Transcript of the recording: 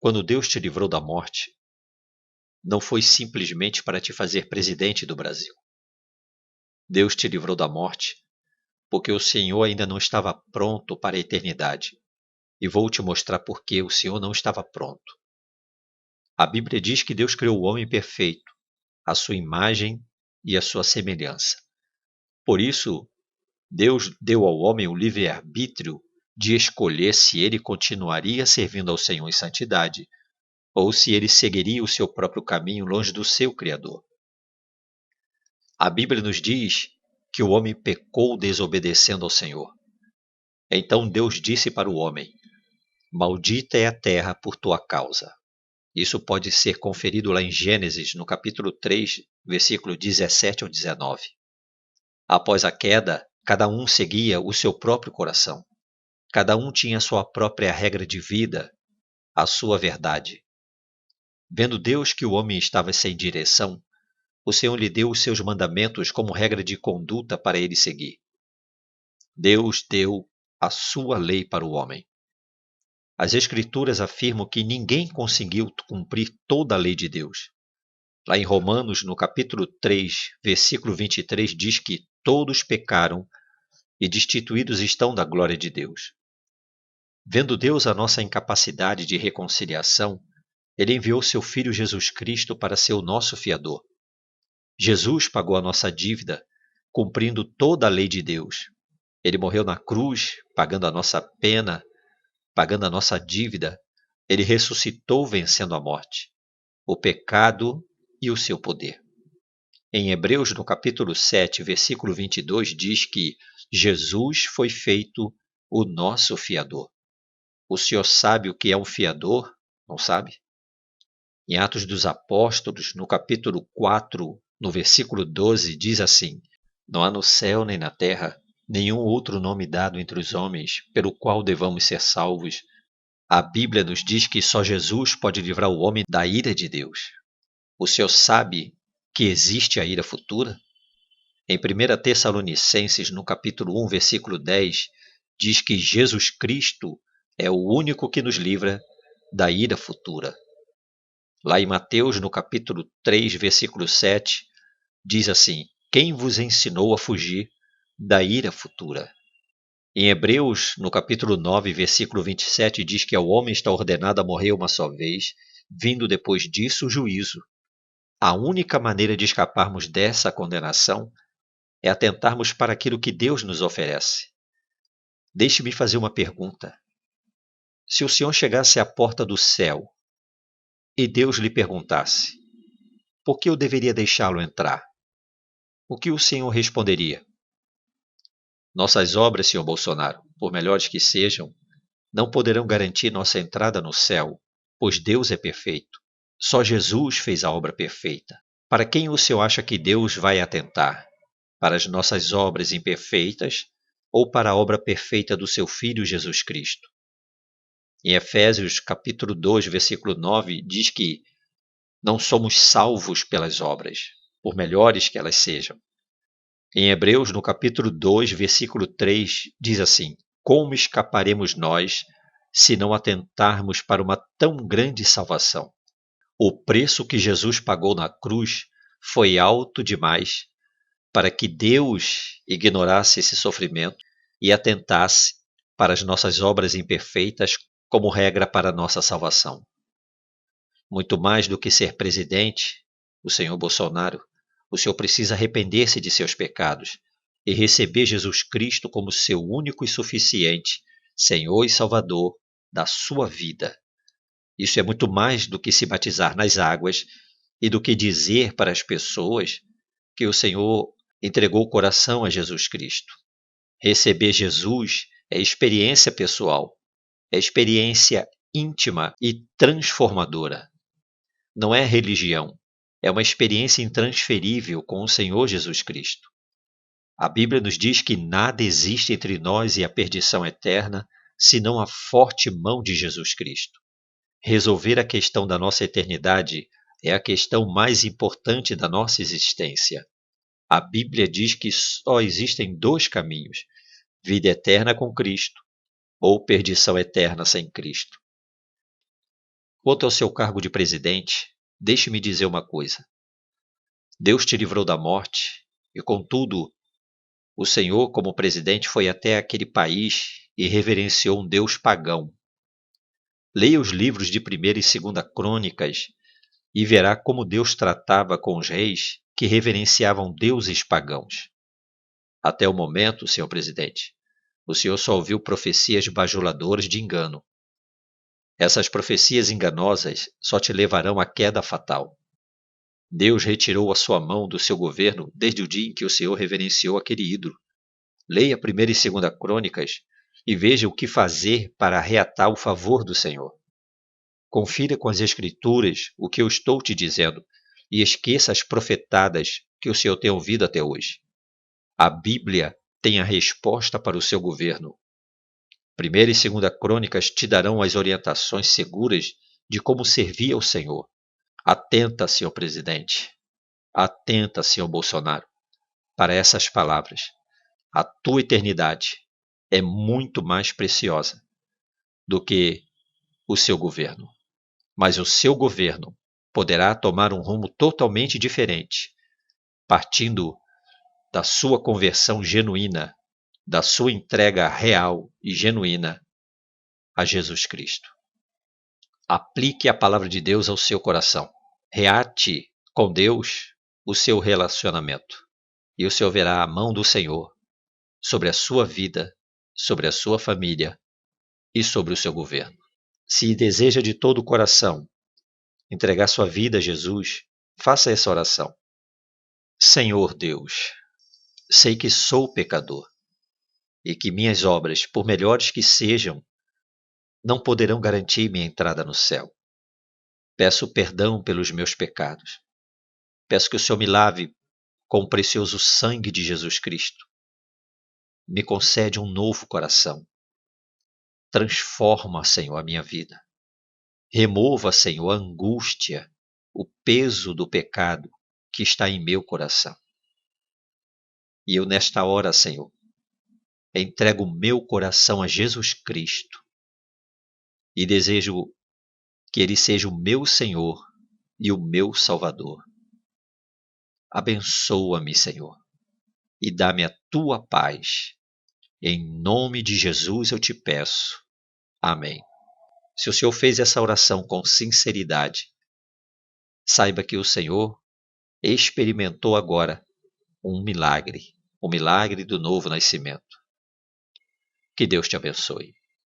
Quando Deus te livrou da morte, não foi simplesmente para te fazer presidente do Brasil. Deus te livrou da morte porque o Senhor ainda não estava pronto para a eternidade. E vou te mostrar por que o Senhor não estava pronto. A Bíblia diz que Deus criou o homem perfeito, à sua imagem e à sua semelhança. Por isso, Deus deu ao homem o livre-arbítrio de escolher se ele continuaria servindo ao Senhor em santidade ou se ele seguiria o seu próprio caminho longe do seu Criador. A Bíblia nos diz que o homem pecou desobedecendo ao Senhor. Então Deus disse para o homem: maldita é a terra por tua causa. Isso pode ser conferido lá em Gênesis, no capítulo 3, versículo 17 ao 19. Após a queda, cada um seguia o seu próprio coração. Cada um tinha a sua própria regra de vida, a sua verdade. Vendo Deus que o homem estava sem direção, o Senhor lhe deu os seus mandamentos como regra de conduta para ele seguir. Deus deu a sua lei para o homem. As Escrituras afirmam que ninguém conseguiu cumprir toda a lei de Deus. Lá em Romanos, no capítulo 3, versículo 23, diz que todos pecaram e destituídos estão da glória de Deus. Vendo Deus a nossa incapacidade de reconciliação, Ele enviou seu Filho Jesus Cristo para ser o nosso fiador. Jesus pagou a nossa dívida, cumprindo toda a lei de Deus. Ele morreu na cruz, pagando a nossa pena, pagando a nossa dívida. Ele ressuscitou vencendo a morte, o pecado e o seu poder. Em Hebreus, no capítulo 7, versículo 22, diz que Jesus foi feito o nosso fiador. O senhor sabe o que é um fiador? Não sabe? Em Atos dos Apóstolos, no capítulo 4, no versículo 12, diz assim: não há no céu nem na terra nenhum outro nome dado entre os homens pelo qual devamos ser salvos. A Bíblia nos diz que só Jesus pode livrar o homem da ira de Deus. O senhor sabe que existe a ira futura? Em 1 Tessalonicenses, no capítulo 1, versículo 10, diz que Jesus Cristo é o único que nos livra da ira futura. Lá em Mateus, no capítulo 3, versículo 7, diz assim: quem vos ensinou a fugir da ira futura? Em Hebreus, no capítulo 9, versículo 27, diz que ao homem está ordenado a morrer uma só vez, vindo depois disso o juízo. A única maneira de escaparmos dessa condenação é atentarmos para aquilo que Deus nos oferece. Deixe-me fazer uma pergunta. Se o Senhor chegasse à porta do céu e Deus lhe perguntasse: por que eu deveria deixá-lo entrar? O que o Senhor responderia? Nossas obras, Senhor Bolsonaro, por melhores que sejam, não poderão garantir nossa entrada no céu, pois Deus é perfeito. Só Jesus fez a obra perfeita. Para quem o Senhor acha que Deus vai atentar? Para as nossas obras imperfeitas ou para a obra perfeita do seu Filho Jesus Cristo? Em Efésios capítulo 2, versículo 9, diz que não somos salvos pelas obras, por melhores que elas sejam. Em Hebreus, no capítulo 2, versículo 3, diz assim: como escaparemos nós se não atentarmos para uma tão grande salvação? O preço que Jesus pagou na cruz foi alto demais para que Deus ignorasse esse sofrimento e atentasse para as nossas obras imperfeitas como regra para a nossa salvação. Muito mais do que ser presidente, o senhor Bolsonaro, o senhor precisa arrepender-se de seus pecados e receber Jesus Cristo como seu único e suficiente Senhor e Salvador da sua vida. Isso é muito mais do que se batizar nas águas e do que dizer para as pessoas que o Senhor entregou o coração a Jesus Cristo. Receber Jesus é experiência pessoal, é experiência íntima e transformadora. Não é religião, é uma experiência intransferível com o Senhor Jesus Cristo. A Bíblia nos diz que nada existe entre nós e a perdição eterna, senão a forte mão de Jesus Cristo. Resolver a questão da nossa eternidade é a questão mais importante da nossa existência. A Bíblia diz que só existem dois caminhos: vida eterna com Cristo ou perdição eterna sem Cristo. Quanto ao seu cargo de presidente, deixe-me dizer uma coisa. Deus te livrou da morte, e contudo, o Senhor, como presidente, foi até aquele país e reverenciou um Deus pagão. Leia os livros de 1ª e 2ª Crônicas e verá como Deus tratava com os reis que reverenciavam deuses pagãos. Até o momento, senhor presidente, o senhor só ouviu profecias bajuladoras de engano. Essas profecias enganosas só te levarão à queda fatal. Deus retirou a sua mão do seu governo desde o dia em que o senhor reverenciou aquele ídolo. Leia 1ª e 2ª Crônicas e veja o que fazer para reatar o favor do Senhor. Confira com as Escrituras o que eu estou te dizendo e esqueça as profetadas que o Senhor tem ouvido até hoje. A Bíblia tem a resposta para o seu governo. 1ª e 2ª Crônicas te darão as orientações seguras de como servir ao Senhor. Atenta, senhor presidente. Atenta, senhor Bolsonaro, para essas palavras. A tua eternidade é muito mais preciosa do que o seu governo. Mas o seu governo poderá tomar um rumo totalmente diferente, partindo da sua conversão genuína, da sua entrega real e genuína a Jesus Cristo. Aplique a palavra de Deus ao seu coração. Reate com Deus o seu relacionamento. E o Senhor verá a mão do Senhor sobre a sua vida, sobre a sua família e sobre o seu governo. Se deseja de todo o coração entregar sua vida a Jesus, faça essa oração. Senhor Deus, sei que sou pecador e que minhas obras, por melhores que sejam, não poderão garantir minha entrada no céu. Peço perdão pelos meus pecados. Peço que o Senhor me lave com o precioso sangue de Jesus Cristo. Me concede um novo coração. Transforma, Senhor, a minha vida. Remova, Senhor, a angústia, o peso do pecado que está em meu coração. E eu, nesta hora, Senhor, entrego o meu coração a Jesus Cristo e desejo que Ele seja o meu Senhor e o meu Salvador. Abençoa-me, Senhor, e dá-me a Tua paz. Em nome de Jesus eu te peço. Amém. Se o Senhor fez essa oração com sinceridade, saiba que o Senhor experimentou agora um milagre, o milagre do novo nascimento. Que Deus te abençoe.